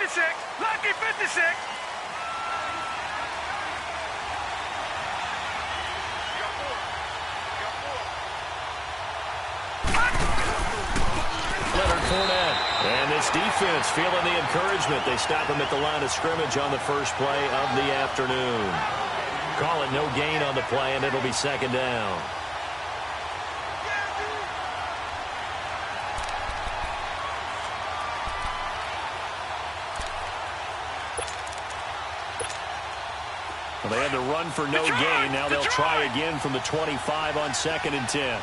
56. Lucky 56. And this defense feeling the encouragement. They stop him at the line of scrimmage on the first play of the afternoon. Call it no gain on the play, and it'll be second down. Well, they had to run for no gain. Now they'll try again from the 25 on 2nd and 10.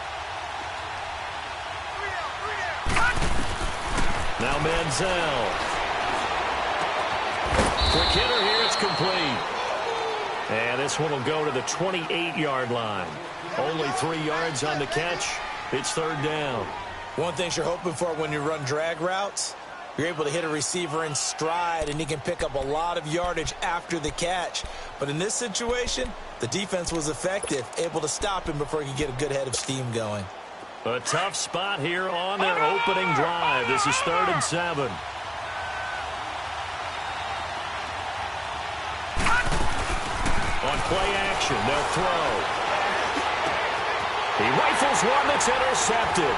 Now Manziel. Quick hitter here. It's complete. And this one will go to the 28-yard line. Only 3 yards on the catch. It's third down. One thing you're hoping for when you run drag routes, you're able to hit a receiver in stride, and he can pick up a lot of yardage after the catch. But in this situation, the defense was effective, able to stop him before he could get a good head of steam going. A tough spot here on their opening drive. This is 3rd and 7. On play action, they'll throw. He rifles one that's intercepted.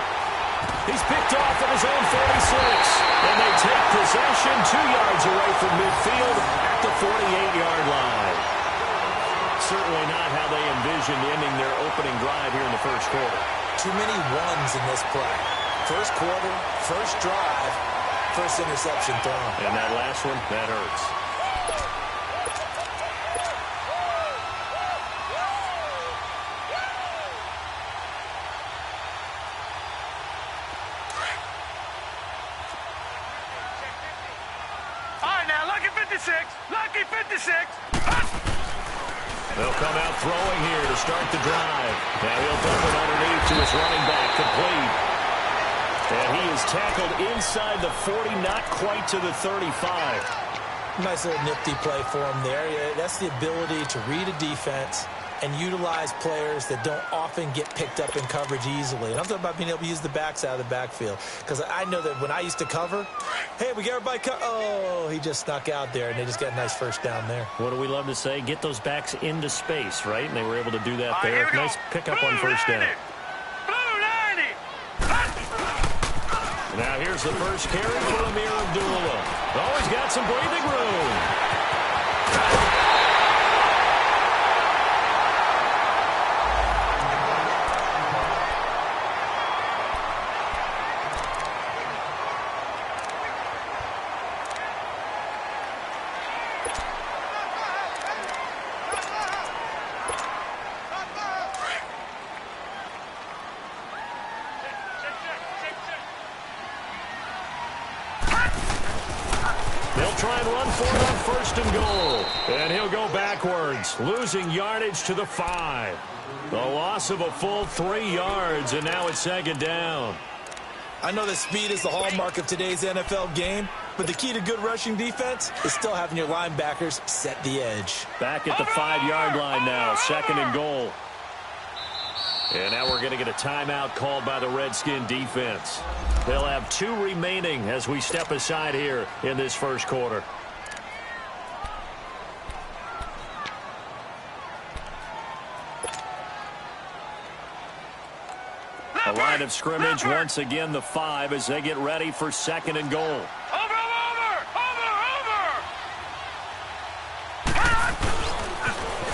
He's picked off at his own 46. And they take possession 2 yards away from midfield at the 48-yard line. Certainly not how they envisioned ending their opening drive here in the first quarter. Too many ones in this play. First quarter, first drive, first interception thrown. And that last one, that hurts. All right, now, lucky 56. Lucky 56. They'll come out throwing here to start the drive. Now he'll dump it underneath to his running back, complete. And he is tackled inside the 40, not quite to the 35. Nice little nifty play for him there. Yeah, that's the ability to read a defense and utilize players that don't often get picked up in coverage easily. And I'm talking about being able to use the backs out of the backfield. Because I know that when I used to cover, hey, we got everybody oh, he just snuck out there, and they just got a nice first down there. What do we love to say? Get those backs into space, right? And they were able to do that there. Nice pickup on first down. Blue 90. Now here's the first carry for Amir Abdullah. Oh, he's got some breathing room. Try and run for it on 1st and goal. And he'll go backwards, losing yardage to the 5. The loss of a full 3 yards, and now it's 2nd down. I know that speed is the hallmark of today's NFL game, but the key to good rushing defense is still having your linebackers set the edge. Back at the 5-yard line now, 2nd and goal. And now we're going to get a timeout called by the Redskin defense. They'll have 2 remaining as we step aside here in this first quarter. A line of scrimmage once again, the 5, as they get ready for 2nd and goal.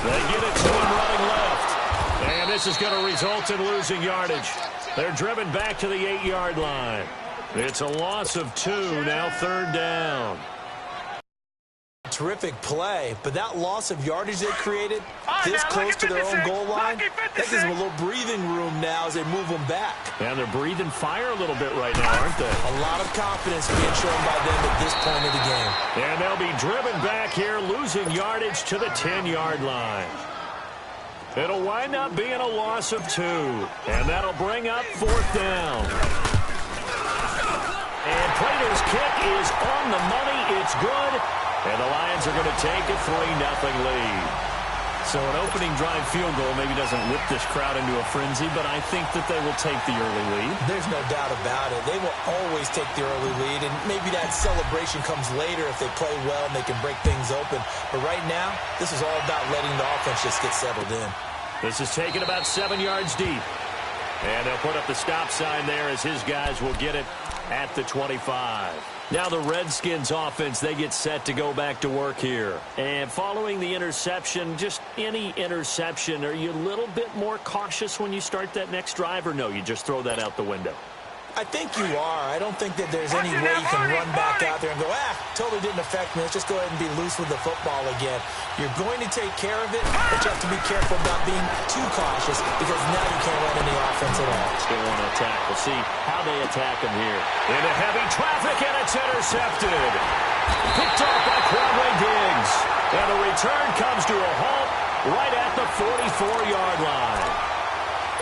They get it to him running left. And this is going to result in losing yardage. They're driven back to the 8-yard line. It's a loss of 2, now 3rd down. Terrific play, but that loss of yardage they created this close to their own goal line, that gives them a little breathing room now as they move them back. And they're breathing fire a little bit right now, aren't they? A lot of confidence being shown by them at this point of the game. And they'll be driven back here, losing yardage to the 10-yard line. It'll wind up being a loss of 2, and that'll bring up 4th down. And Plato's kick is on the money. It's good. And the Lions are going to take a 3-0 lead. So an opening drive field goal maybe doesn't whip this crowd into a frenzy, but I think that they will take the early lead. There's no doubt about it. They will always take the early lead, and maybe that celebration comes later if they play well and they can break things open. But right now, this is all about letting the offense just get settled in. This is taken about 7 yards deep. And they'll put up the stop sign there as his guys will get it at the 25. Now the Redskins offense, they get set to go back to work here. And following the interception, just any interception, are you a little bit more cautious when you start that next drive, or no, you just throw that out the window? I think you are. I don't think that there's any way you can run back out there and go, totally didn't affect me. Let's just go ahead and be loose with the football again. You're going to take care of it, but you have to be careful about being too cautious because now you can't run any offense at all. Still want to attack. We'll see how they attack him here. Into heavy traffic, and it's intercepted. Picked off by Quadway Diggs. And the return comes to a halt right at the 44-yard line.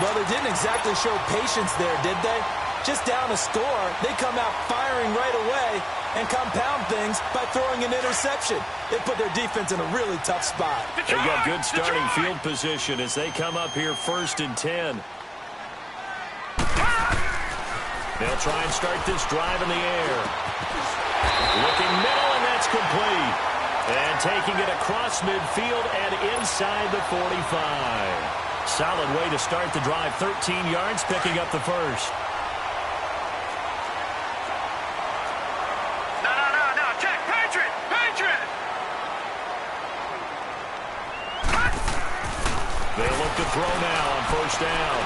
Well, they didn't exactly show patience there, did they? Just down a score, they come out firing right away and compound things by throwing an interception. They put their defense in a really tough spot. They've got good starting field position as they come up here 1st and 10. They'll try and start this drive in the air. Looking middle, and that's complete. And taking it across midfield and inside the 45. Solid way to start the drive. 13 yards, picking up the first. They'll look to throw now on 1st down.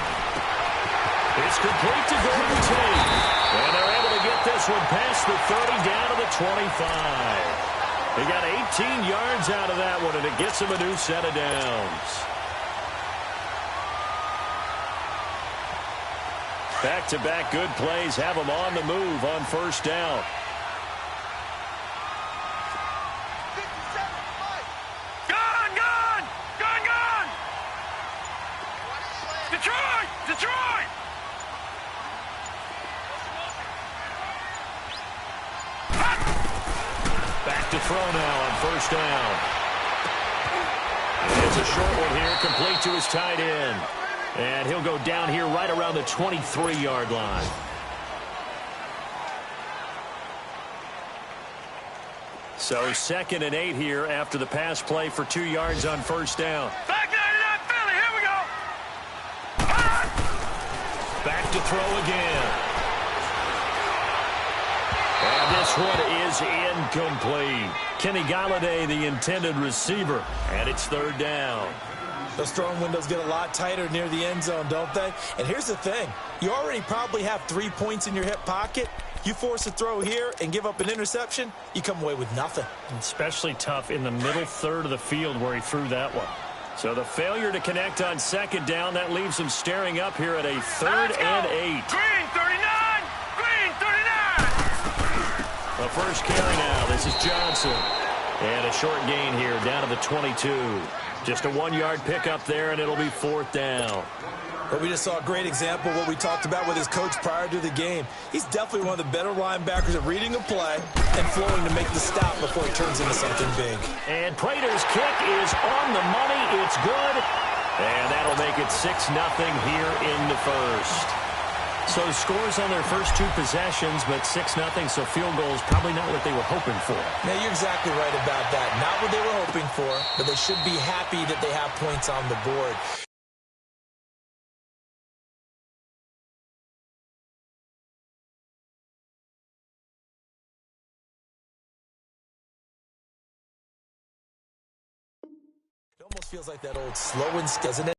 It's complete to Golden Tate. And they're able to get this one past the 30 down to the 25. They got 18 yards out of that one, and it gets them a new set of downs. Back-to-back good plays have them on the move on 1st down. Detroit! Back to throw now on 1st down. It's a short one here, complete to his tight end. And he'll go down here right around the 23-yard line. So 2nd and 8 here after the pass play for 2 yards on 1st down. Back there to that Philly, here we go! Back to throw again. And this one is incomplete. Kenny Galladay, the intended receiver, and it's 3rd down. Those throwing windows get a lot tighter near the end zone, don't they? And here's the thing. You already probably have 3 points in your hip pocket. You force a throw here and give up an interception, you come away with nothing. Especially tough in the middle third of the field where he threw that one. So the failure to connect on 2nd down, that leaves him staring up here at a 3rd and 8. Green 39! Green 39! The first carry now. This is Johnson. And a short gain here down to the 22. Just a 1-yard pickup there, and it'll be 4th down. But we just saw a great example of what we talked about with his coach prior to the game. He's definitely one of the better linebackers at reading a play and flowing to make the stop before he turns into something big. And Prater's kick is on the money. It's good. And that'll make it 6-0 here in the first. So scores on their first 2 possessions, but 6-0, so field goal is probably not what they were hoping for. Now, you're exactly right about that. Not what they were hoping for, but they should be happy that they have points on the board. It almost feels like that old slow and steady, doesn't it?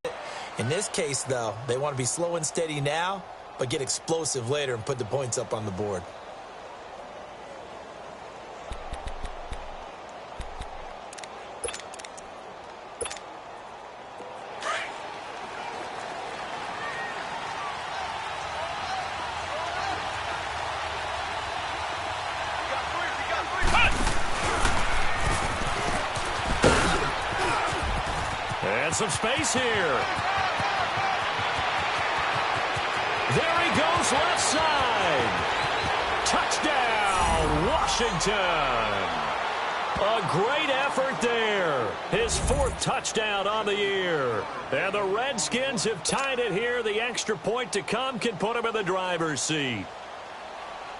In this case, though, they want to be slow and steady now, but get explosive later and put the points up on the board. And some space here. There he goes, left side. Touchdown, Washington. A great effort there. His 4th touchdown on the year. And the Redskins have tied it here. The extra point to come can put him in the driver's seat.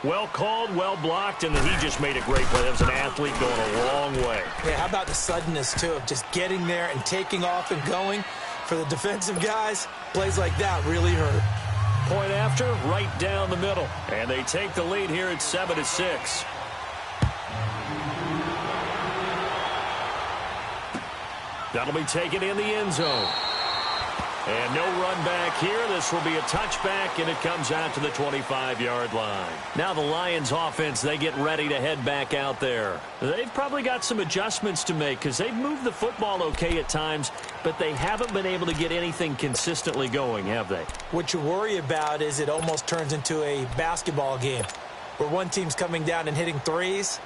Well called, well blocked, and he just made a great play. That was an athlete going a long way. Yeah, how about the suddenness, too, of just getting there and taking off and going? For the defensive guys, plays like that really hurt. Point after, right down the middle. And they take the lead here at 7-6. That'll be taken in the end zone. And no run back here. This will be a touchback, and it comes out to the 25-yard line. Now the Lions offense, they get ready to head back out there. They've probably got some adjustments to make because they've moved the football okay at times, but they haven't been able to get anything consistently going, have they? What you worry about is it almost turns into a basketball game where one team's coming down and hitting threes,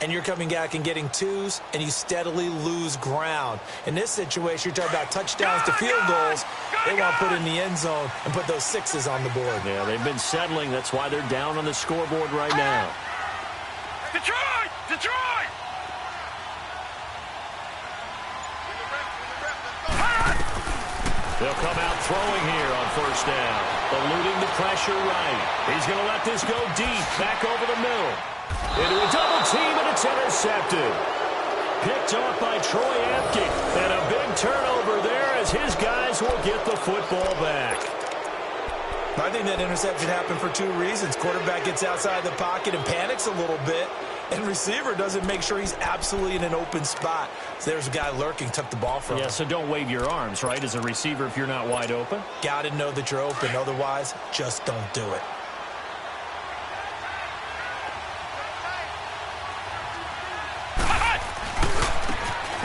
and you're coming back and getting twos, and you steadily lose ground. In this situation, you're talking about touchdowns to field goals. They want to put in the end zone and put those 6s on the board. Yeah, they've been settling. That's why they're down on the scoreboard right now. Detroit! Detroit! They'll come out throwing here on 1st down. Eluding the pressure right. He's going to let this go deep, back over the middle. Into a double team, and it's intercepted. Picked off by Troy Apke. And a big turnover there as his guys will get the football back. I think that interception happened for 2 reasons. Quarterback gets outside the pocket and panics a little bit, and receiver doesn't make sure he's absolutely in an open spot. So there's a guy lurking, took the ball from him. Yeah, so don't wave your arms, right, as a receiver if you're not wide open? Got to know that you're open. Otherwise, just don't do it.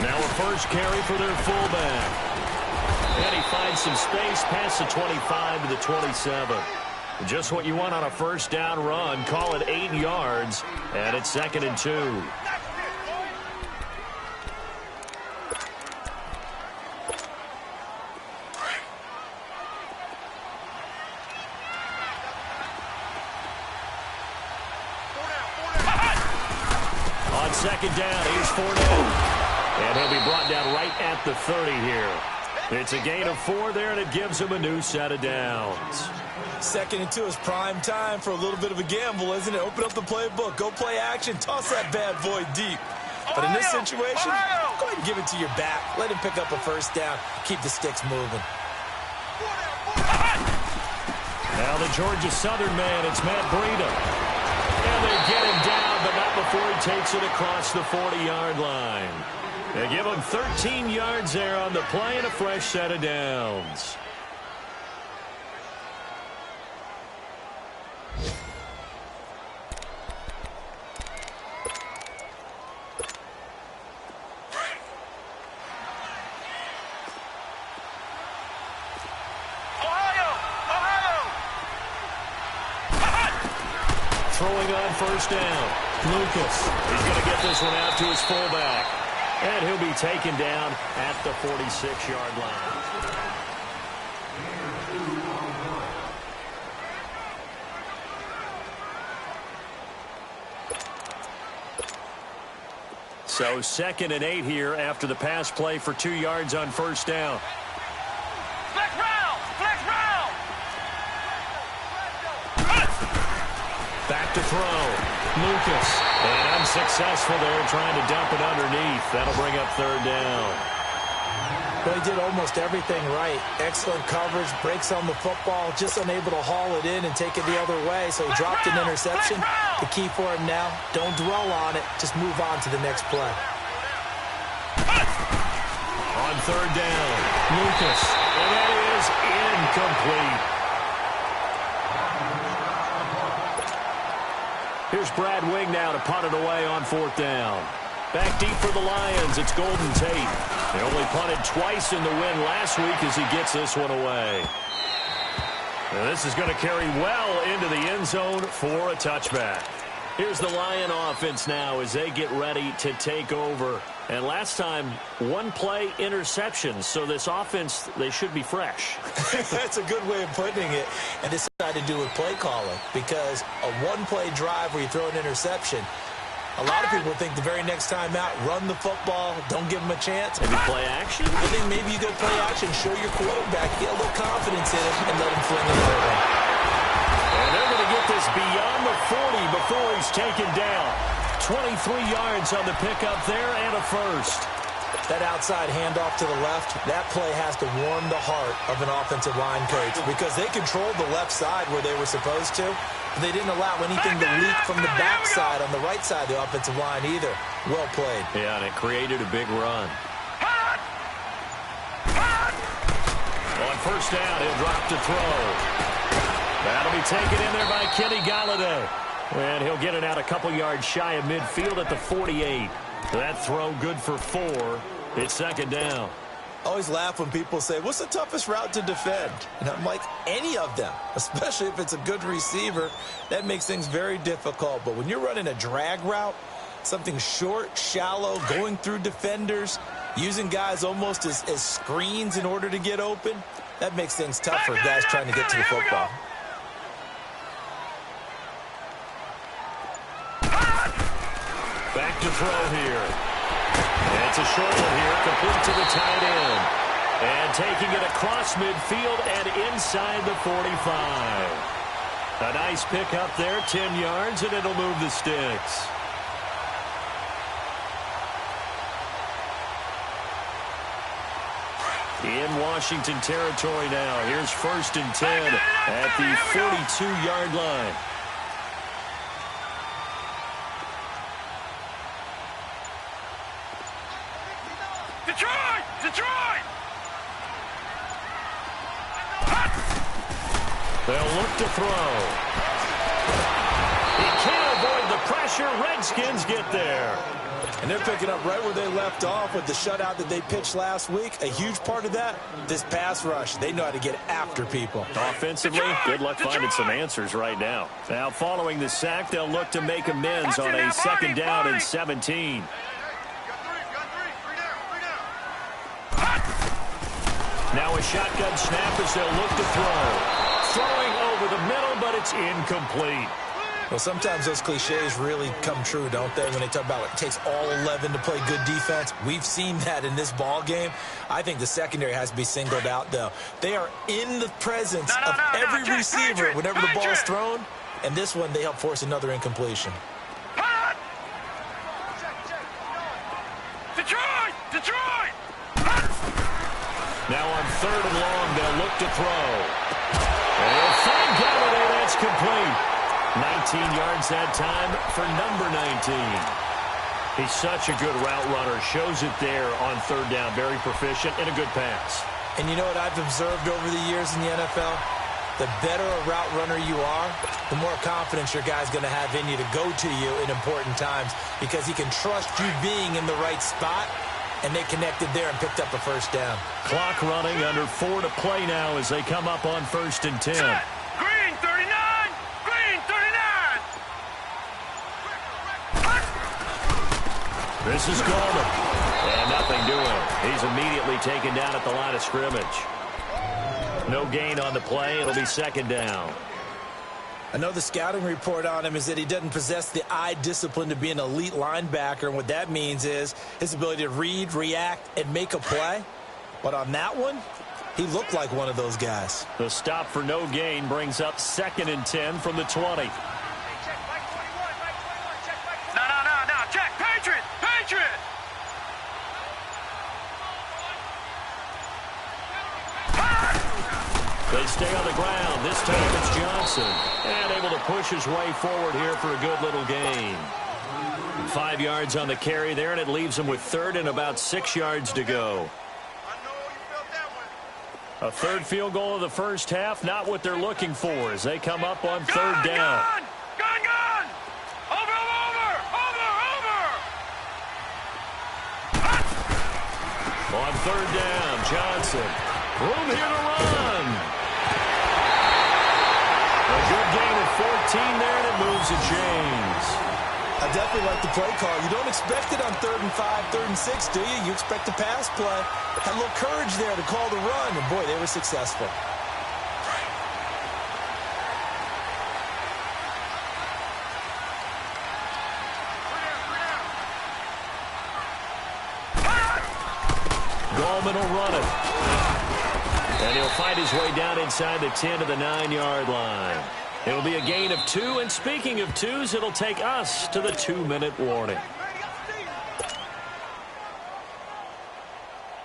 Now a first carry for their fullback. And he finds some space past the 25 to the 27. Just what you want on a 1st down run. Call it 8 yards. And it's 2nd and 2. On 2nd down, here's Fournette. And he'll be brought down right at the 30 here. It's a gain of 4 there, and it gives him a new set of downs. 2nd and 2 is prime time for a little bit of a gamble, isn't it? Open up the playbook, go play action, toss that bad boy deep. But in this situation, go ahead and give it to your back. Let him pick up a 1st down. Keep the sticks moving. Now the Georgia Southern man, it's Matt Breida. And they get him down, but not before he takes it across the 40-yard line. They give him 13 yards there on the play and a fresh set of downs. Throwing on 1st down. Lucas. He's going to get this one out to his fullback. And he'll be taken down at the 46-yard line. So 2nd and 8 here after the pass play for 2 yards on 1st down. Flex round! Flex round! Back to throw. Lucas. And unsuccessful there trying to dump it underneath. That'll bring up 3rd down. Well, he did almost everything right. Excellent coverage, breaks on the football, just unable to haul it in and take it the other way. So he dropped an interception. The key for him now, don't dwell on it. Just move on to the next play. On 3rd down, Lucas. And that is incomplete. Here's Brad Wing now to punt it away on 4th down. Back deep for the Lions, it's Golden Tate. They only punted twice in the win last week as he gets this one away. And this is going to carry well into the end zone for a touchback. Here's the Lion offense now as they get ready to take over. And last time, 1 play interception. So this offense, they should be fresh. That's a good way of putting it. And this has got to do with play calling. Because a 1-play drive where you throw an interception, A lot of people think the very next time out, run the football, don't give them a chance. Maybe play action? I think maybe you go play action, show your quarterback, get a little confidence in him, and let him fling it over. And they're going to get this beyond the 40 before he's taken down. 23 yards on the pickup there and a first. That outside handoff to the left, that play has to warm the heart of an offensive line coach because they controlled the left side where they were supposed to. But they didn't allow anything to leak from the backside on the right side of the offensive line either. Well played. Yeah, and it created a big run. On first down, he'll drop to throw. That'll be taken in there by Kenny Golladay. And he'll get it out a couple yards shy of midfield at the 48. That throw good for 4. It's second down. I always laugh when people say, what's the toughest route to defend? And I'm like, any of them, especially if it's a good receiver. That makes things very difficult. But when you're running a drag route, something short, shallow, going through defenders, using guys almost as screens in order to get open, that makes things tough for guys trying to get to the football. Back to throw here. And it's a short one here, complete to the tight end. And taking it across midfield and inside the 45. A nice pickup there, 10 yards, and it'll move the sticks. In Washington territory now. Here's 1st and 10 at the 42-yard line. Detroit! Detroit! They'll look to throw. He can't avoid the pressure. Redskins get there. And they're picking up right where they left off with the shutout that they pitched last week. A huge part of that, this pass rush. They know how to get after people. Offensively, good luck finding some answers right now. Now, following the sack, they'll look to make amends on a second down and 17. Now a shotgun snap as they'll look to throw. Throwing over the middle, but it's incomplete. Well, sometimes those cliches really come true, don't they, when they talk about it takes all 11 to play good defense. We've seen that in this ball game. I think the secondary has to be singled out, though. They are in the presence of every receiver whenever the ball is thrown, and this one they help force another incompletion. Detroit! Detroit! Now on 3rd and long, they'll look to throw. And find Golladay, that's complete. 19 yards that time for number 19. He's such a good route runner. Shows it there on 3rd down. Very proficient and a good pass. And you know what I've observed over the years in the NFL? The better a route runner you are, the more confidence your guy's going to have in you to go to you in important times because he can trust you being in the right spot, and they connected there and picked up a first down. Clock running, under 4 to play now as they come up on 1st and 10. Green 39! Green 39! This is Gallman. And nothing doing. He's immediately taken down at the line of scrimmage. No gain on the play. It'll be second down. I know the scouting report on him is that he doesn't possess the eye discipline to be an elite linebacker. And what that means is his ability to read, react, and make a play. But on that one, he looked like one of those guys. The stop for no gain brings up 2nd and 10 from the 20. No, check. Patriot! Patriot! They stay on the ground. This time it's Johnson. And able to push his way forward here for a good little gain. 5 yards on the carry there, and it leaves him with 3rd and about 6 yards to go. A 3rd field goal of the first half, not what they're looking for as they come up on 3rd down. Gun! Over! On 3rd down, Johnson. Room here to run. A good gain of 14 there, and it moves the chains. I definitely like the play call. You don't expect it on 3rd and 5, 3rd and 6, do you? You expect a pass play. Had a little courage there to call the run, and boy, they were successful. Gallman will run it. And he'll find his way down inside the 10 to the 9-yard line. It'll be a gain of 2, and speaking of 2s, it'll take us to the 2-minute warning.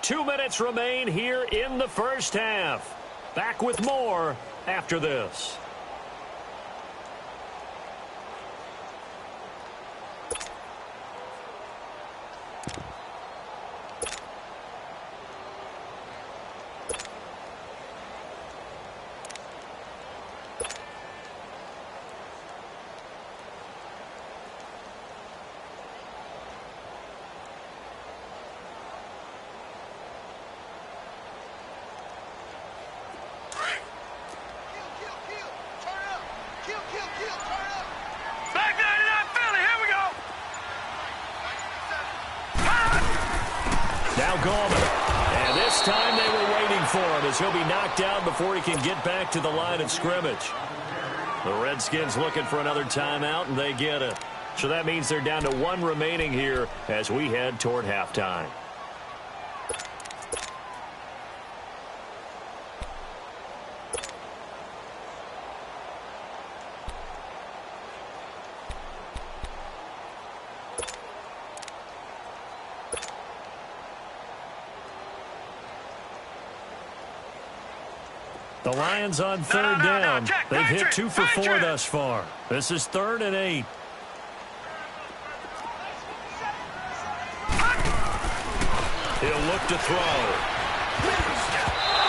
2 minutes remain here in the first half. Back with more after this. And this time they were waiting for him as he'll be knocked down before he can get back to the line of scrimmage. The Redskins looking for another timeout, and they get it. So that means they're down to 1 remaining here as we head toward halftime. The Lions on third down. They've hit 2 for 4 thus far. This is 3rd and 8. He'll look to throw.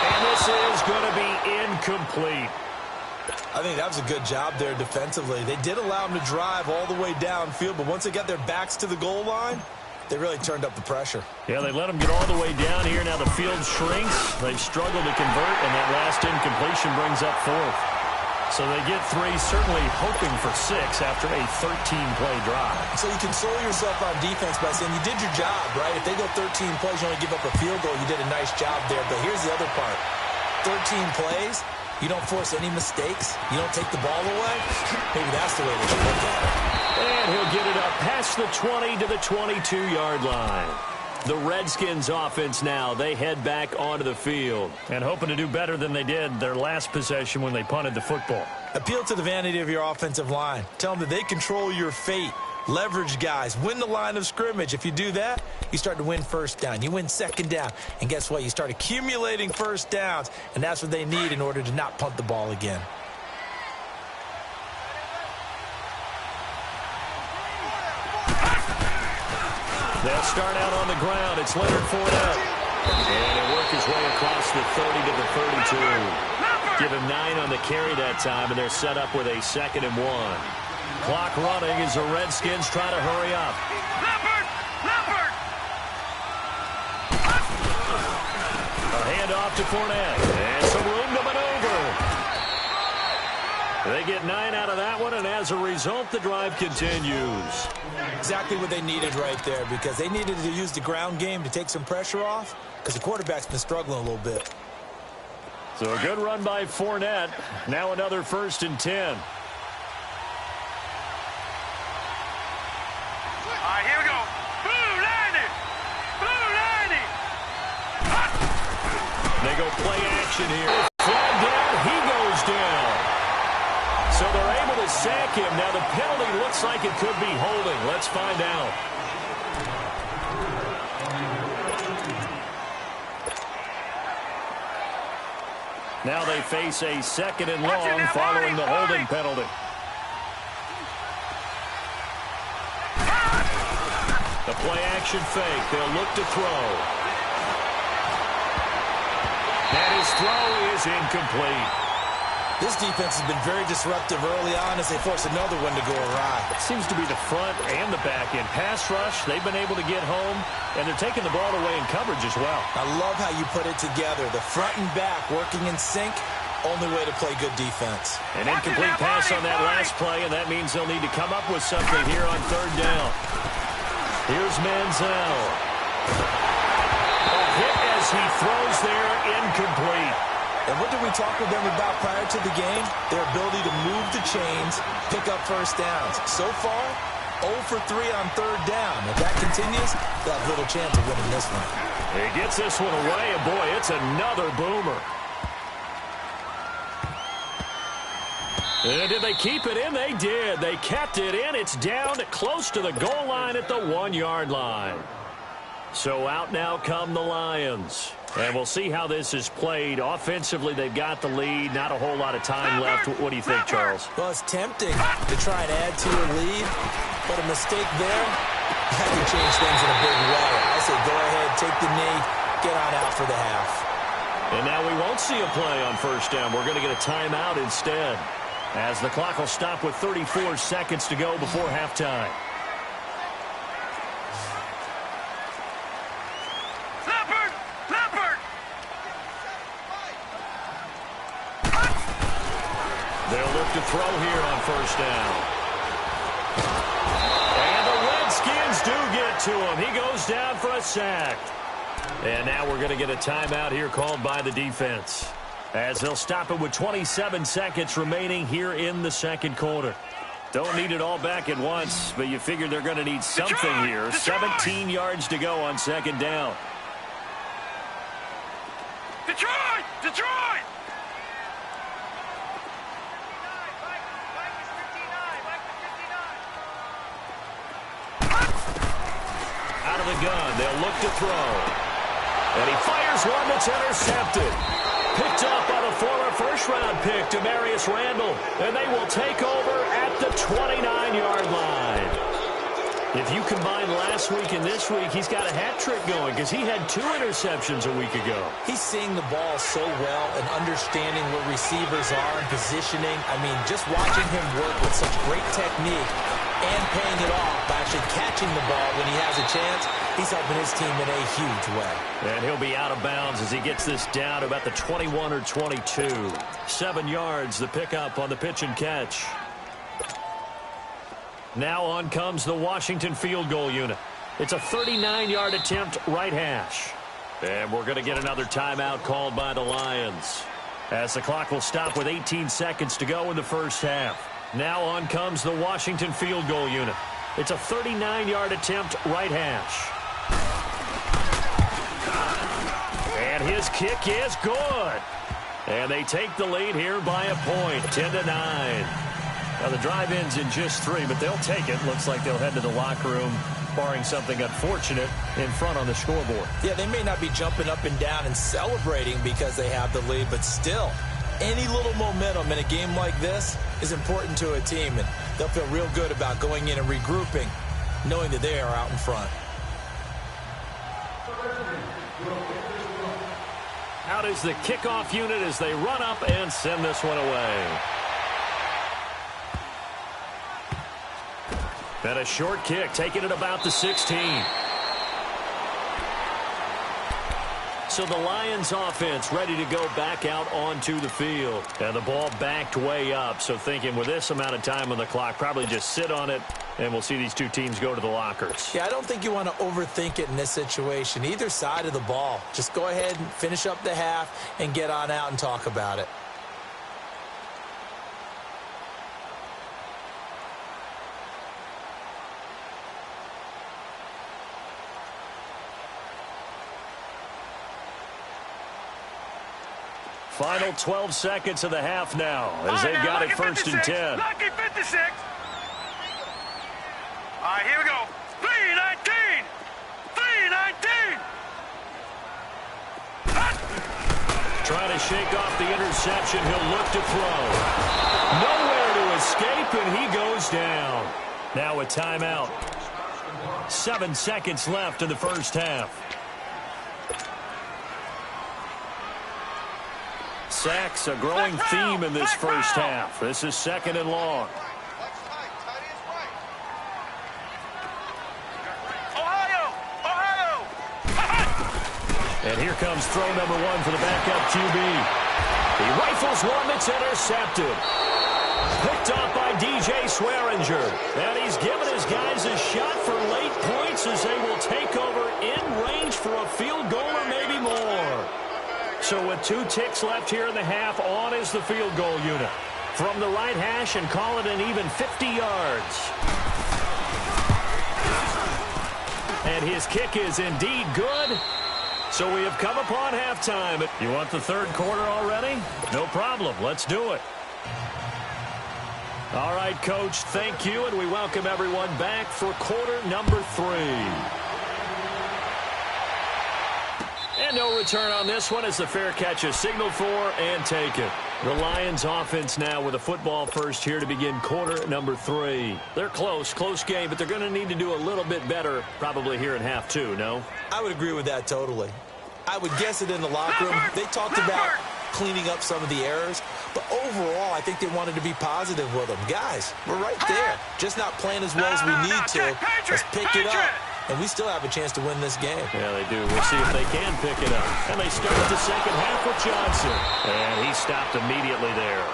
And this is going to be incomplete. I think that was a good job there defensively. They did allow him to drive all the way downfield, but once they got their backs to the goal line, they really turned up the pressure. Yeah, they let them get all the way down here. Now the field shrinks. They've struggled to convert, and that last incompletion brings up 4th. So they get 3, certainly hoping for 6 after a 13-play drive. So you console yourself on defense by saying you did your job, right? If they go 13 plays, you only give up a field goal, you did a nice job there. But here's the other part. 13 plays, you don't force any mistakes, you don't take the ball away. Maybe that's the way we should look at it. And he'll get it up past the 20 to the 22-yard line. The Redskins offense now, they head back onto the field and hoping to do better than they did their last possession when they punted the football. Appeal to the vanity of your offensive line. Tell them that they control your fate. Leverage guys. Win the line of scrimmage. If you do that, you start to win first down. You win second down. And guess what? You start accumulating first downs. And that's what they need in order to not punt the ball again. They'll start out on the ground. It's Leonard Fournette. And he'll work his way across the 30 to the 32. Give him 9 on the carry that time, and they're set up with a 2nd and 1. Clock running as the Redskins try to hurry up. A handoff to Fournette. And some room to maneuver. They get 9 out of that one, and as a result, the drive continues. Exactly what they needed right there, because they needed to use the ground game to take some pressure off, because the quarterback's been struggling a little bit. So a good run by Fournette. Now another 1st and 10. All right, here we go. Blue 90. Blue 90. They go play action here. Flag down. He goes down. So they're able to sack him. Now the penalty looks like it could be holding. Let's find out. Now they face a 2nd and long following the holding penalty. The play action fake. They'll look to throw. And his throw is incomplete. This defense has been very disruptive early on as they force another one to go awry. It seems to be the front and the back end. Pass rush, they've been able to get home, and they're taking the ball away in coverage as well. I love how you put it together. The front and back working in sync, only way to play good defense. An incomplete pass on that last play, and that means they'll need to come up with something here on 3rd down. Here's Manziel. A hit as he throws there, incomplete. And what did we talk with them about prior to the game? Their ability to move the chains, pick up first downs. So far, 0 for 3 on third down. If that continues, they'll have little chance of winning this one. He gets this one away, and boy, it's another boomer. And did they keep it in? They did. They kept it in. It's down close to the goal line at the 1-yard line. So out now come the Lions. And we'll see how this is played. Offensively, they've got the lead. Not a whole lot of time left. What do you think, Charles? Well, it's tempting to try and add to your lead, but a mistake there, that could change things in a big way. I say go ahead, take the knee, get on out for the half. And now we won't see a play on first down. We're going to get a timeout instead, as the clock will stop with 34 seconds to go before halftime. They'll look to throw here on first down. And the Redskins do get to him. He goes down for a sack. And now we're going to get a timeout here called by the defense, as they'll stop it with 27 seconds remaining here in the second quarter. Don't need it all back at once, but you figure they're going to need something here. 17 yards to go on second down. Detroit! Detroit! Out of the gun, they'll look to throw. And he fires one that's intercepted. Picked up by the former first-round pick, Demarius Randall. And they will take over at the 29-yard line. If you combine last week and this week, he's got a hat trick going because he had 2 interceptions a week ago. He's seeing the ball so well and understanding where receivers are and positioning. I mean, just watching him work with such great technique and paying it off by actually catching the ball when he has a chance, he's helping his team in a huge way. And he'll be out of bounds as he gets this down to about the 21 or 22. 7 yards, the pickup on the pitch and catch. Now on comes the Washington field goal unit. It's a 39-yard attempt, right hash. And we're going to get another timeout called by the Lions, as the clock will stop with 18 seconds to go in the first half. Now on comes the Washington field goal unit. It's a 39-yard attempt, right hash. And his kick is good. And they take the lead here by a point, 10-9. Now, the drive ends in just 3, but they'll take it. Looks like they'll head to the locker room, barring something unfortunate, in front on the scoreboard. Yeah, they may not be jumping up and down and celebrating because they have the lead, but still, any little momentum in a game like this is important to a team, and they'll feel real good about going in and regrouping, knowing that they are out in front. Out is the kickoff unit as they run up and send this one away. And a short kick, taking it about the 16. So the Lions offense ready to go back out onto the field. And the ball backed way up. So thinking with this amount of time on the clock, probably just sit on it, and we'll see these two teams go to the lockers. Yeah, I don't think you want to overthink it in this situation. Either side of the ball. Just go ahead and finish up the half and get on out and talk about it. Final 12 seconds of the half now, as they've got it 1st and 10. Lucky 56. All right, here we go. 3-19. 3-19. Trying to shake off the interception. He'll look to throw. Nowhere to escape, and he goes down. Now a timeout. 7 seconds left in the first half. Sacks, a growing theme in this first half. This is 2nd and long. Ohio! And here comes throw number 1 for the backup QB. He rifles one that's intercepted. Picked off by DJ Swearinger. And he's given his guys a shot for late points as they will take over in range for a field goal or maybe more. So with 2 ticks left here in the half, on is the field goal unit. From the right hash and call it an even 50 yards. his kick is indeed good. So we have come upon halftime. You want the third quarter already? No problem. Let's do it. All right, Coach, thank you, and we welcome everyone back for quarter number 3. And no return on this one as the fair catch is signaled for and taken. The Lions offense now with a football first here to begin quarter number 3. They're close game, but they're going to need to do a little bit better probably here in half 2, no? I would agree with that totally. I would guess it in the locker room. They talked about cleaning up some of the errors, but overall, I think they wanted to be positive with them. Guys, we're right there. Just not playing as well as we need to. Let's pick it up. And we still have a chance to win this game. Yeah, they do. We'll see if they can pick it up. And they start the second half with Johnson. And he stopped immediately there.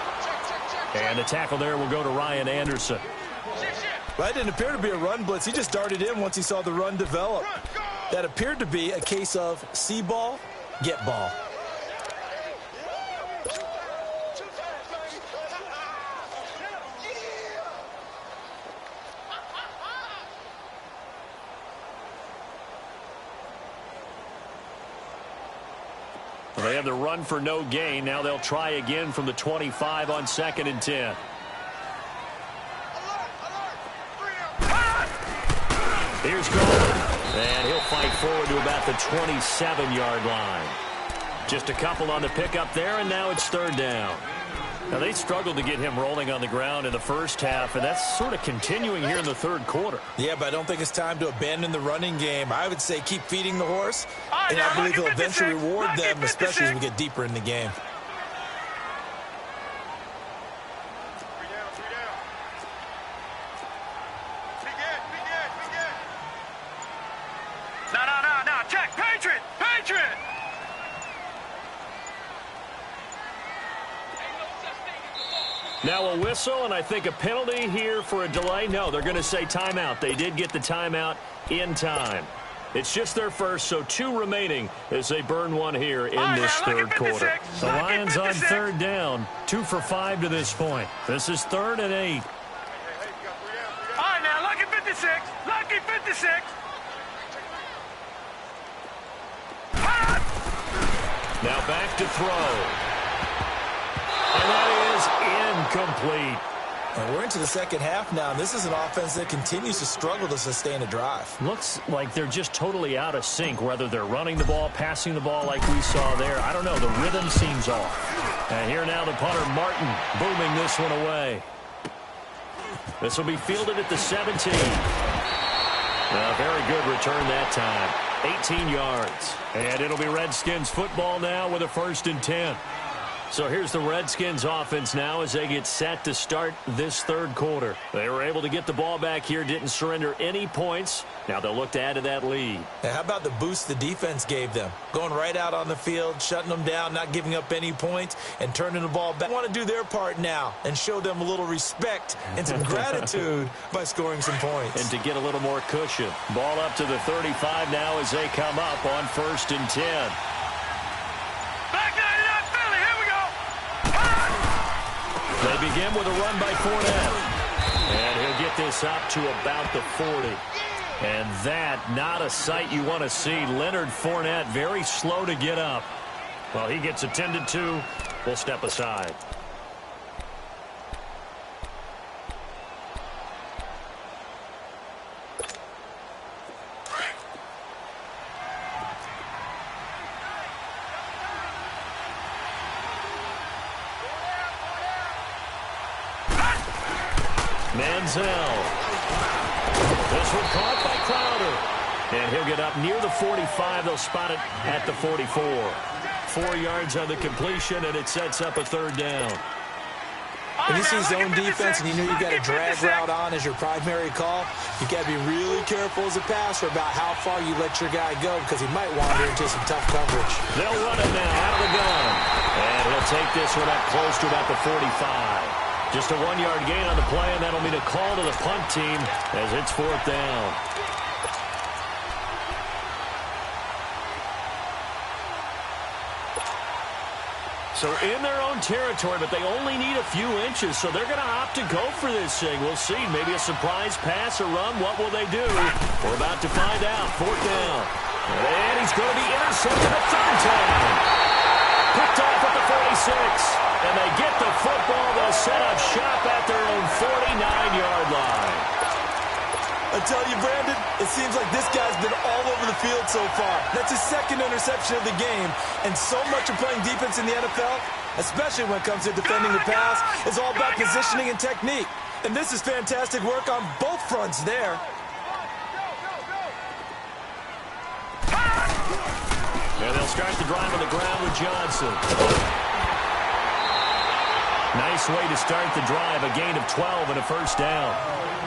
And the tackle there will go to Ryan Anderson. Well, it didn't appear to be a run blitz. He just darted in once he saw the run develop. That appeared to be a case of see ball, get ball. They have the run for no gain. Now they'll try again from the 25 on 2nd and 10. Here's Golden. And he'll fight forward to about the 27-yard line. Just a couple on the pickup there, and now it's 3rd down. Now, they struggled to get him rolling on the ground in the first half, and that's sort of continuing here in the 3rd quarter. Yeah, but I don't think it's time to abandon the running game. I would say keep feeding the horse, and I believe he'll eventually reward them, especially as we get deeper in the game. No, check, Patriot! Now a whistle, and I think a penalty here for a delay. No, they're going to say timeout. They did get the timeout in time. It's just their first, so 2 remaining as they burn one here in this 3rd quarter. The Lions on 3rd down, 2 for 5 to this point. This is 3rd and 8. All right, now, lucky 56. Now back to throw. And that is incomplete. And we're into the second half now, and this is an offense that continues to struggle to sustain a drive. Looks like they're just totally out of sync, whether they're running the ball, passing the ball like we saw there. I don't know. The rhythm seems off. And here now the punter, Martin, booming this one away. This will be fielded at the 17. A very good return that time. 18 yards. And it'll be Redskins football now with a 1st and 10. So here's the Redskins offense now as they get set to start this 3rd quarter. They were able to get the ball back here, didn't surrender any points. Now they'll look to add to that lead. And how about the boost the defense gave them? Going right out on the field, shutting them down, not giving up any points, and turning the ball back. They want to do their part now and show them a little respect and some gratitude by scoring some points. And to get a little more cushion. Ball up to the 35 now as they come up on 1st and 10. They begin with a run by Fournette. And he'll get this up to about the 40. And that, not a sight you want to see. Leonard Fournette, very slow to get up. Well, he gets attended to. We'll step aside. Manziel. This one caught by Crowder. And he'll get up near the 45. They'll spot it at the 44. 4 yards on the completion, and it sets up a 3rd down. When you see zone defense and you know you've got a drag route on as your primary call, you've got to be really careful as a passer about how far you let your guy go because he might wander into some tough coverage. They'll run it now out of the gun. And he'll take this one up close to about the 45. Just a 1-yard gain on the play, and that'll mean a call to the punt team as it's 4th down. So in their own territory, but they only need a few inches, so they're going to opt to go for this thing. We'll see. Maybe a surprise pass or run. What will they do? We're about to find out. 4th down. And he's going to be intercepted a 3rd time. Picked off at the 46. And they get the football. They'll set up shop at their own 49-yard line. I tell you, Brandon, it seems like this guy's been all over the field so far. That's his 2nd interception of the game. And so much of playing defense in the NFL, especially when it comes to defending the pass, is all about positioning and technique. And this is fantastic work on both fronts there. And they'll start the drive on the ground with Johnson. Nice way to start the drive, a gain of 12 and a 1st down.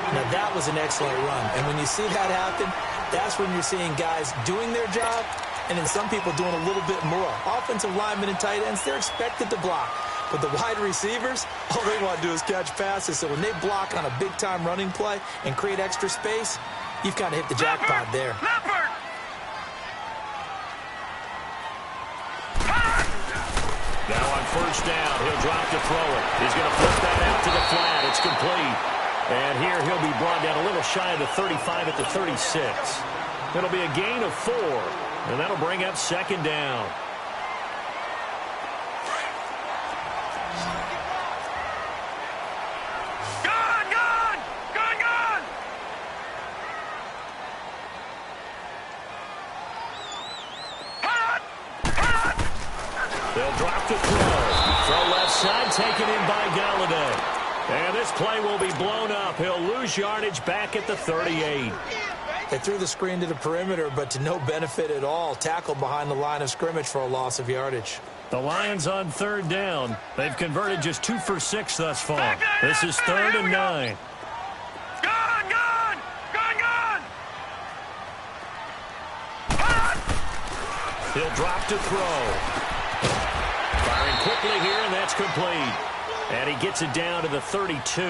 Now, that was an excellent run. And when you see that happen, that's when you're seeing guys doing their job and then some people doing a little bit more. Offensive linemen and tight ends, they're expected to block. But the wide receivers, all they want to do is catch passes. So when they block on a big-time running play and create extra space, you've kind of hit the jackpot there. Now on 1st down, he'll drop to throw it. He's going to flip that out to the flat. It's complete. And here he'll be brought down a little shy of the 35 at the 36. It'll be a gain of 4, and that'll bring up 2nd down. They'll drop to throw left side, taken in by Galladay. And this play will be blown up. He'll lose yardage back at the 38. They threw the screen to the perimeter, but to no benefit at all. Tackled behind the line of scrimmage for a loss of yardage. The Lions on 3rd down. They've converted just 2 for 6 thus far. This is 3rd and 9. He'll drop to throw. Firing quickly here, and that's complete. And he gets it down to the 32.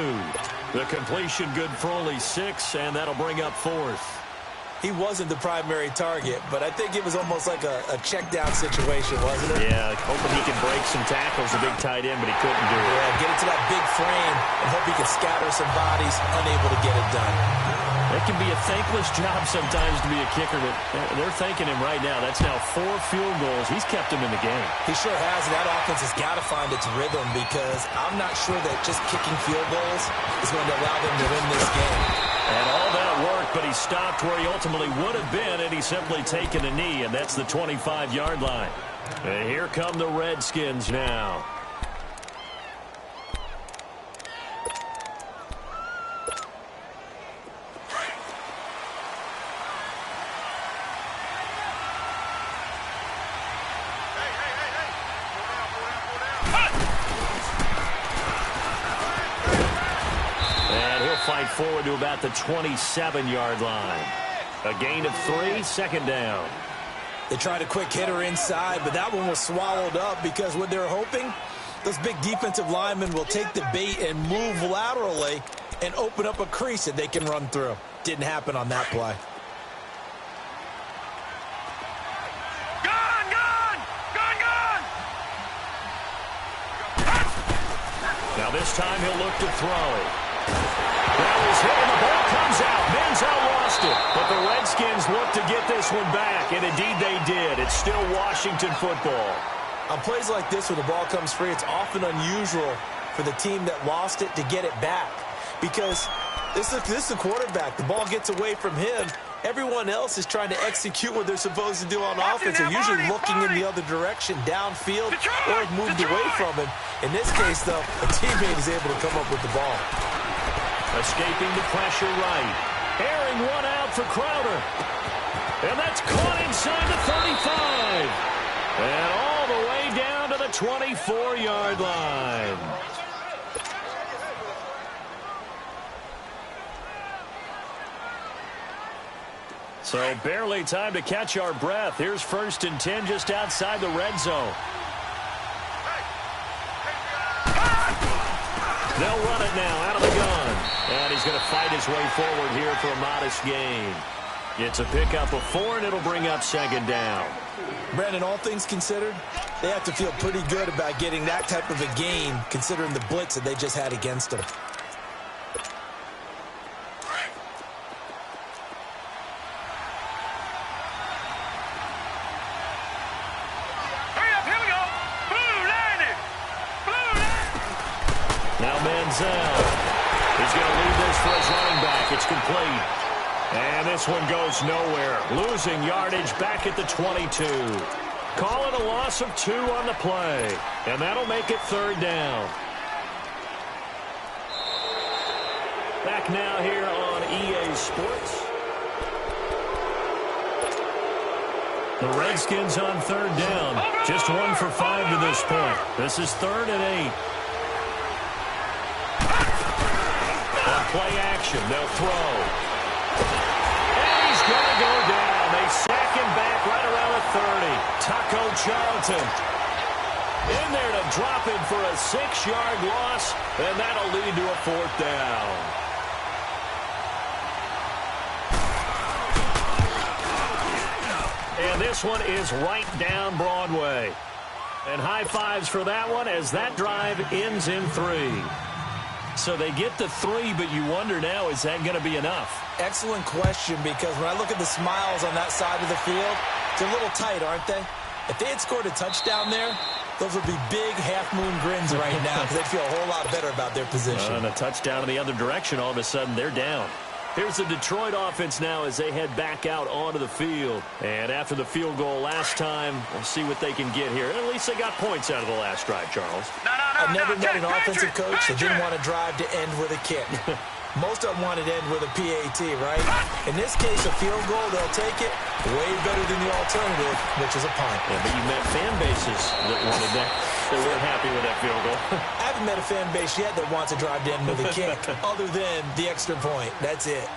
The completion good for only 6, and that'll bring up 4th. He wasn't the primary target, but I think it was almost like a check-down situation, wasn't it? Yeah, hoping he can break some tackles, a big tight end, but he couldn't do it. Yeah, get it to that big frame and hope he can scatter some bodies, unable to get it done. It can be a thankless job sometimes to be a kicker, but they're thanking him right now. That's now 4 field goals. He's kept him in the game. He sure has, and that offense has got to find its rhythm because I'm not sure that just kicking field goals is going to allow them to win this game. And all that work, but he stopped where he ultimately would have been, and he's simply taken a knee, and that's the 25-yard line. And here come the Redskins now. Fight forward to about the 27-yard line. A gain of 3, 2nd down. They tried a quick hitter inside, but that one was swallowed up because what they're hoping, those big defensive linemen will take the bait and move laterally and open up a crease that they can run through. Didn't happen on that play. Now this time he'll look to throw. That was hit, and the ball comes out. Manziel lost it, but the Redskins look to get this one back, and indeed they did. It's still Washington football. On plays like this where the ball comes free, it's often unusual for the team that lost it to get it back because this is the quarterback. The ball gets away from him. Everyone else is trying to execute what they're supposed to do on offense. They're usually looking in the other direction, downfield, or have moved away from him. In this case, though, a teammate is able to come up with the ball. Escaping the pressure right. Airing one out for Crowder. And that's caught inside the 35. And all the way down to the 24-yard line. So barely time to catch our breath. Here's 1st and 10 just outside the red zone. They'll run it now out of the gun. And he's going to fight his way forward here for a modest gain. It's a pickup of 4, and it'll bring up 2nd down. Brandon, all things considered, They have to feel pretty good about getting that type of a game, considering the blitz that they just had against them. Now Manziel. He's going to lead this for his running back. It's complete. And this one goes nowhere. Losing yardage back at the 22. Call it a loss of 2 on the play. And that'll make it 3rd down. Back now here on EA Sports. The Redskins on 3rd down. Just 1 for 5 to this point. This is 3rd and 8. On play action, they'll throw. And he's going to go down. They sack him back right around the 30. Taco Charlton in there to drop him for a 6-yard loss, and that'll lead to a 4th down. And this one is right down Broadway. And high fives for that one as that drive ends in 3. So they get to 3, but you wonder now, is that going to be enough? Excellent question, because when I look at the smiles on that side of the field, they're a little tight, aren't they? If they had scored a touchdown there, those would be big half-moon grins right now because they'd feel a whole lot better about their position. And a touchdown in the other direction, all of a sudden they're down. Here's the Detroit offense now as they head back out onto the field. And after the field goal last time, we'll see what they can get here. And at least they got points out of the last drive, Charles. I've never met an offensive coach that didn't want to drive to end with a kick. Most of them wanted to end with a PAT, right? In this case, a field goal, they'll take it way better than the alternative, which is a punt. Yeah, but you met fan bases that wanted that. They weren't happy with that field goal. I haven't met a fan base yet that wants to drive to end with a kick, other than the extra point. That's it.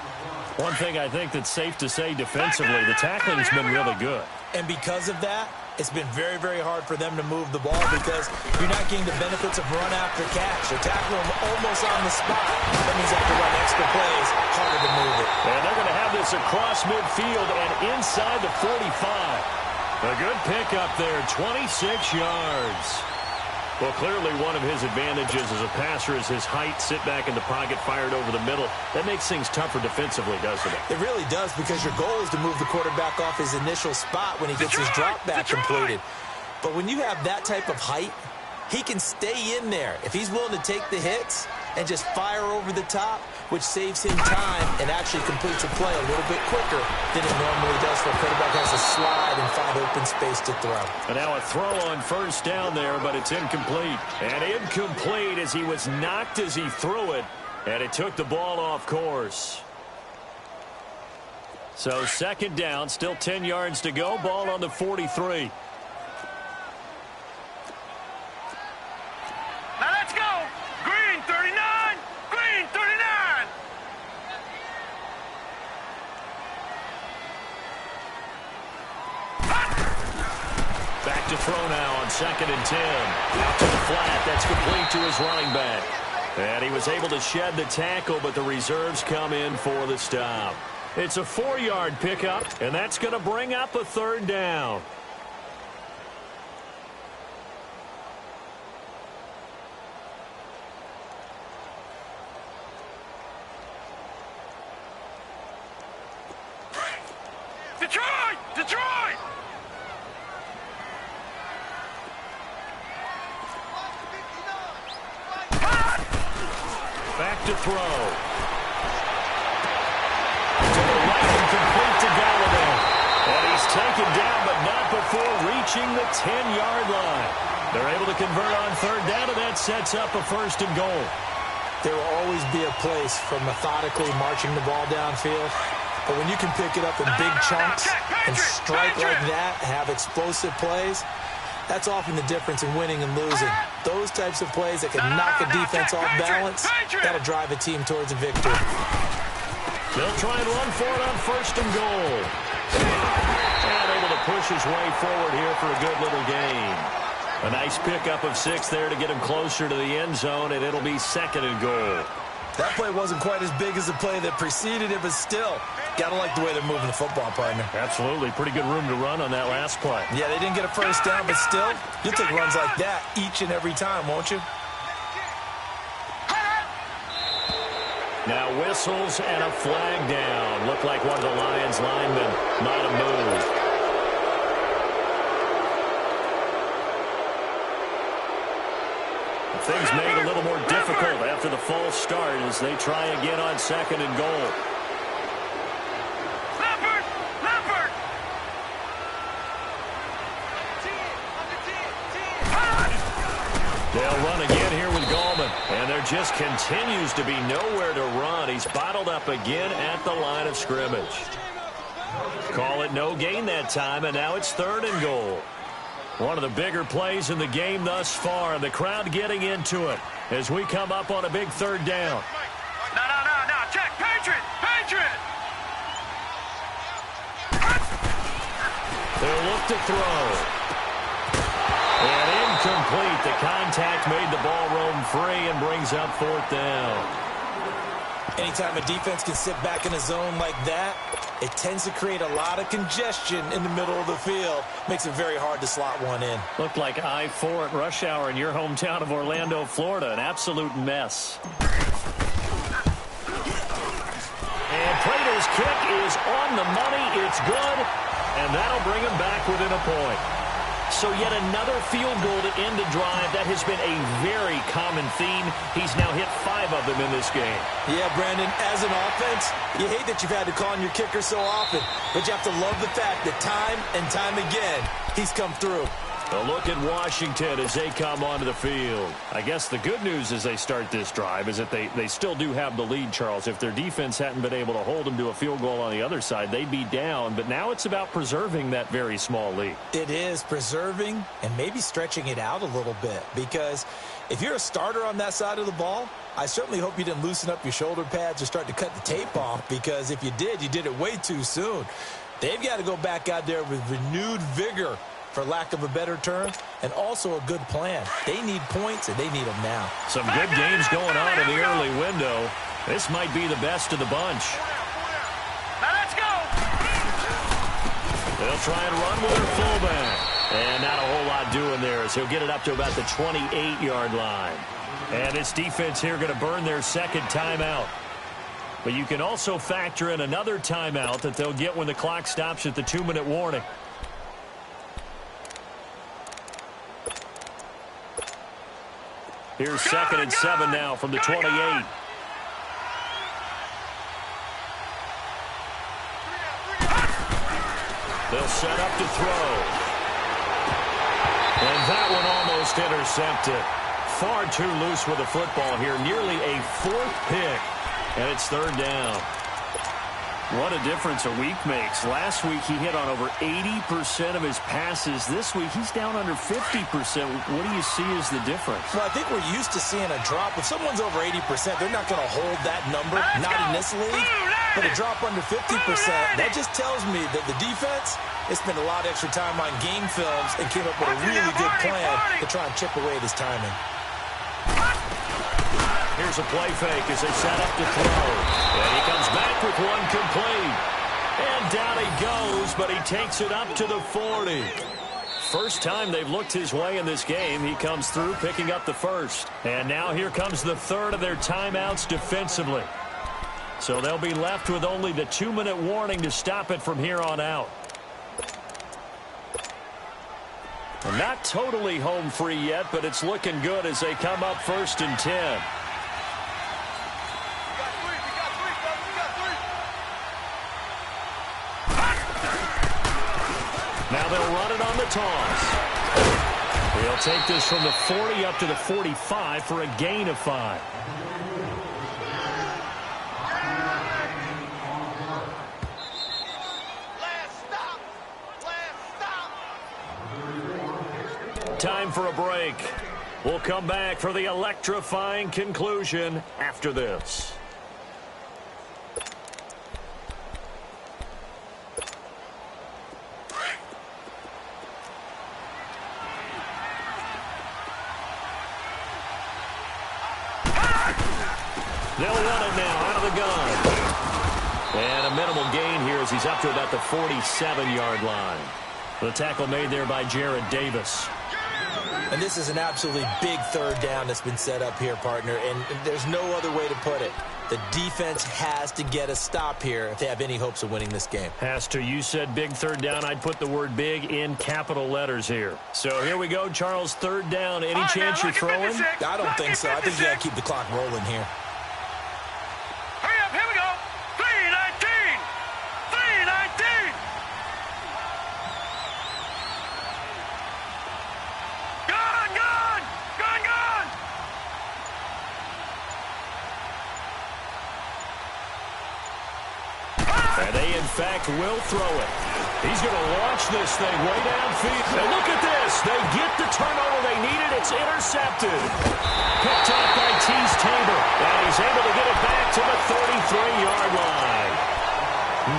One thing I think that's safe to say defensively, the tackling's been really good. And because of that, it's been very, very hard for them to move the ball because you're not getting the benefits of run after catch. They're tackling them almost on the spot. That means they have to run extra plays, harder to move it. And they're going to have this across midfield and inside the 45. A good pickup there, 26 yards. Well, clearly one of his advantages as a passer is his height. Sit back in the pocket, fired over the middle. That makes things tougher defensively, doesn't it? It really does, because your goal is to move the quarterback off his initial spot when he gets his drop back completed. But when you have that type of height, he can stay in there. If he's willing to take the hits and just fire over the top, which saves him time and actually completes a play a little bit quicker than it normally does for a quarterback who has to slide and find open space to throw. And now a throw on 1st down there, but it's incomplete. And incomplete as he was knocked as he threw it, and it took the ball off course. So 2nd down, still 10 yards to go, ball on the 43. Now let's go. Green 39. Green 39. Back to throw now on 2nd and 10. Out to the flat. That's complete to his running back. And he was able to shed the tackle, but the reserves come in for the stop. It's a 4-yard pickup, and that's going to bring up a 3rd down. Detroit! Detroit! Back to throw. To the right and complete to Galladay. And he's taken down, but not before reaching the 10-yard line. They're able to convert on 3rd down, and that sets up a 1st and goal. There will always be a place for methodically marching the ball downfield. But when you can pick it up in big chunks and strike like that, have explosive plays, that's often the difference in winning and losing. Those types of plays that can knock a defense off balance, that'll drive a team towards a victory. They'll try and run for it on 1st and goal. And able to push his way forward here for a good little gain. A nice pickup of 6 there to get him closer to the end zone, and it'll be 2nd and goal. That play wasn't quite as big as the play that preceded it, but still, got to like the way they're moving the football, partner. Absolutely. Pretty good room to run on that last play. Yeah, they didn't get a first down, but still, you'll take runs like that each and every time, won't you? Now whistles and a flag down. Looked like one of the Lions linemen might have moved. Things made a little more difficult after the false start as they try again on 2nd and goal. They'll run again here with Gallman. And there just continues to be nowhere to run. He's bottled up again at the line of scrimmage. Call it no gain that time, and now it's 3rd and goal. One of the bigger plays in the game thus far. The crowd getting into it as we come up on a big 3rd down. No. Check. Patriot. They'll look to throw. And incomplete. The contact made the ball roam free and brings up 4th down. Anytime a defense can sit back in a zone like that, it tends to create a lot of congestion in the middle of the field. Makes it very hard to slot one in. Looked like I-4 at rush hour in your hometown of Orlando, Florida. An absolute mess. And Prater's kick is on the money. It's good. And that'll bring him back within a point. So yet another field goal to end a drive. That has been a very common theme. He's now hit 5 of them in this game. Yeah, Brandon, as an offense, you hate that you've had to call on your kicker so often, but you have to love the fact that time and time again, he's come through. A look at Washington as they come onto the field. I guess the good news as they start this drive is that they still do have the lead, Charles. If their defense hadn't been able to hold them to a field goal on the other side, they'd be down. But now it's about preserving that very small lead. It is preserving and maybe stretching it out a little bit, because if you're a starter on that side of the ball, I certainly hope you didn't loosen up your shoulder pads or start to cut the tape off, because if you did, you did it way too soon. They've got to go back out there with renewed vigor, for lack of a better term, and also a good plan. They need points, and they need them now. Some good games going on in the early window. This might be the best of the bunch. Now let's go. They'll try and run with their fullback. And not a whole lot doing there as he'll get it up to about the 28-yard line. And this defense here going to burn their 2nd timeout. But you can also factor in another timeout that they'll get when the clock stops at the 2-minute warning. Here's 2nd and 7 now from the 28. They'll set up to throw. And that one almost intercepted. Far too loose with the football here. Nearly a 4th pick. And it's 3rd down. What a difference a week makes. Last week he hit on over 80% of his passes. This week he's down under 50%. What do you see as the difference? Well, I think we're used to seeing a drop. If someone's over 80%, they're not going to hold that number, not in this league. But a drop under 50%, that just tells me that the defense has spent a lot of extra time on game films and came up with a really good plan to try and chip away at his timing. Here's a play fake as they set up to throw. And he comes back with one complete. And down he goes, but he takes it up to the 40. First time they've looked his way in this game. He comes through picking up the 1st. And now here comes the 3rd of their timeouts defensively. So they'll be left with only the 2-minute warning to stop it from here on out. And not totally home free yet, but it's looking good as they come up 1st and 10. Now they'll run it on the toss. They'll take this from the 40 up to the 45 for a gain of 5. Time for a break. We'll come back for the electrifying conclusion after this. They'll the gun. And a minimal gain here as he's up to about the 47-yard line. The tackle made there by Jared Davis. And this is an absolutely big third down that's been set up here, partner, and there's no other way to put it. The defense has to get a stop here if they have any hopes of winning this game. Has to. You said big third down. I'd put the word big in capital letters here. So here we go, Charles, third down. Any chance you're throwing? I don't think so. I think you got to keep the clock rolling here. Hurry up, here we go. 3:19. 3:19. Gone, gone, gone, gone. And they, in fact, will throw it. He's going to launch this thing way downfield. And look at this. They get the turnover they needed. It's intercepted. Picked off by Tease Tabor. And he's able to get it back to the 33-yard line.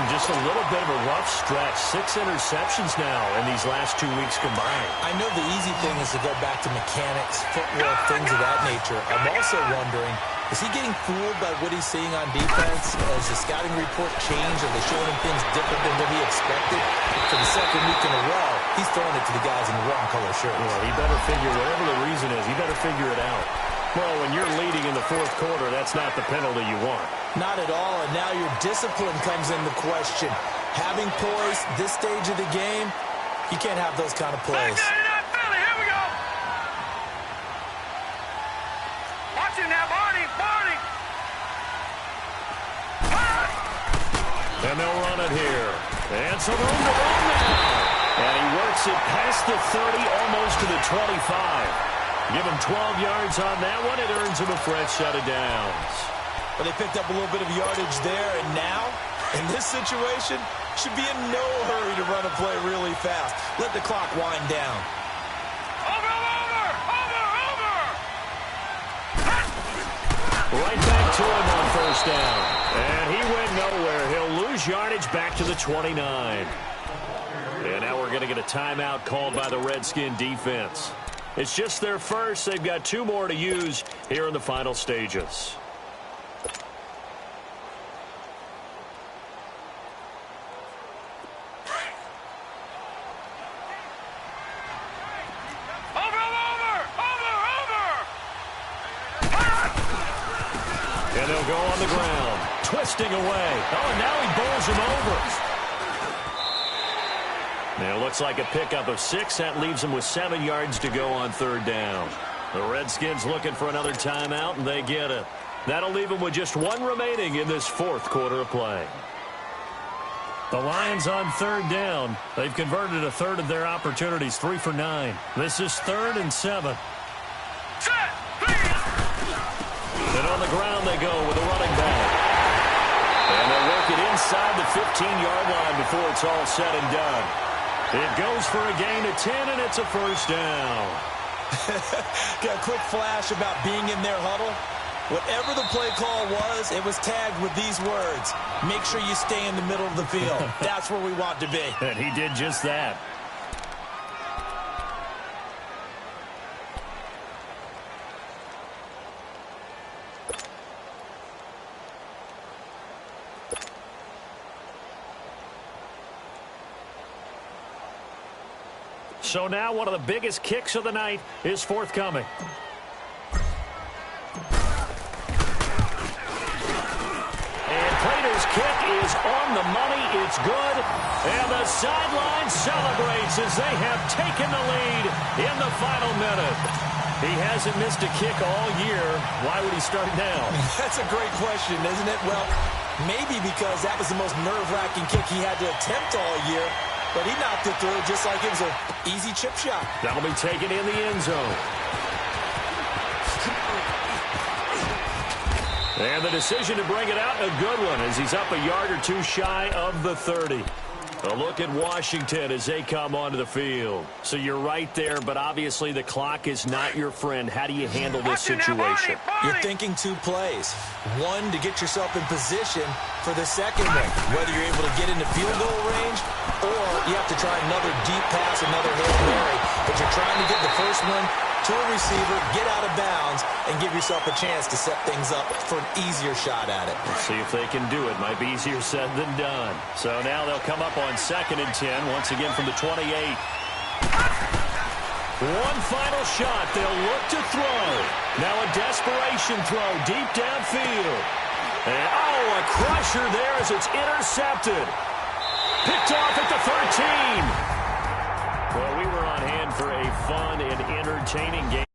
Just a little bit of a rough stretch. 6 interceptions now in these last 2 weeks combined. I know the easy thing is to go back to mechanics, footwork, things of that nature. I'm also wondering, is he getting fooled by what he's seeing on defense? Has the scouting report changed? Are they showing him things different than what he expected? For the second week in a row, he's throwing it to the guys in the wrong color shirts. Well, he better figure, whatever the reason is, he better figure it out. Well, when you're leading in the fourth quarter, that's not the penalty you want. Not at all, and now your discipline comes into question. Having poise this stage of the game, you can't have those kind of plays. Here we go. Watch him now, Barney. Barney. And they'll run it here. And some room to run now. And he works it past the 30, almost to the 25. Give him 12 yards on that one. It earns him a fresh set of downs. Well, they picked up a little bit of yardage there, and now, in this situation, should be in no hurry to run a play really fast. Let the clock wind down. Over. Right back to him on first down. And he went nowhere. He'll lose yardage back to the 29. And now we're going to get a timeout called by the Redskin defense. It's just their first. They've got 2 more to use here in the final stages. And they'll go on the ground, twisting away. Oh, and now he bowls him over. Now, it looks like a pickup of 6. That leaves them with 7 yards to go on third down. The Redskins looking for another timeout, and they get it. That'll leave them with just 1 remaining in this fourth quarter of play. The Lions on third down. They've converted a third of their opportunities, 3 for 9. This is 3rd and 7. And on the ground they go with a running back. And they'll work it inside the 15-yard line before it's all said and done. It goes for a gain of 10, and it's a first down. Got a quick flash about being in their huddle. Whatever the play call was, it was tagged with these words. Make sure you stay in the middle of the field. That's where we want to be. And he did just that. So now one of the biggest kicks of the night is forthcoming. And Prater's kick is on the money. It's good. And the sideline celebrates as they have taken the lead in the final minute. He hasn't missed a kick all year. Why would he start now? That's a great question, isn't it? Well, maybe because that was the most nerve-wracking kick he had to attempt all year. But he knocked it through just like it was an easy chip shot. That'll be taken in the end zone. And the decision to bring it out, a good one, as he's up a yard or 2 shy of the 30. A look at Washington as they come onto the field. So you're right there, but obviously the clock is not your friend. How do you handle this situation? You're thinking 2 plays. 1, to get yourself in position, for the second one, whether you're able to get into field goal range or you have to try another deep pass, another Hail Mary, but you're trying to get the first one to a receiver, get out of bounds, and give yourself a chance to set things up for an easier shot at it. Let's see if they can do it. Might be easier said than done. So now they'll come up on 2nd and 10, once again from the 28. One final shot. They'll look to throw. Now a desperation throw deep downfield. And, a crusher there as it's intercepted. Picked off at the 13. Well, we were on hand for a fun and entertaining game.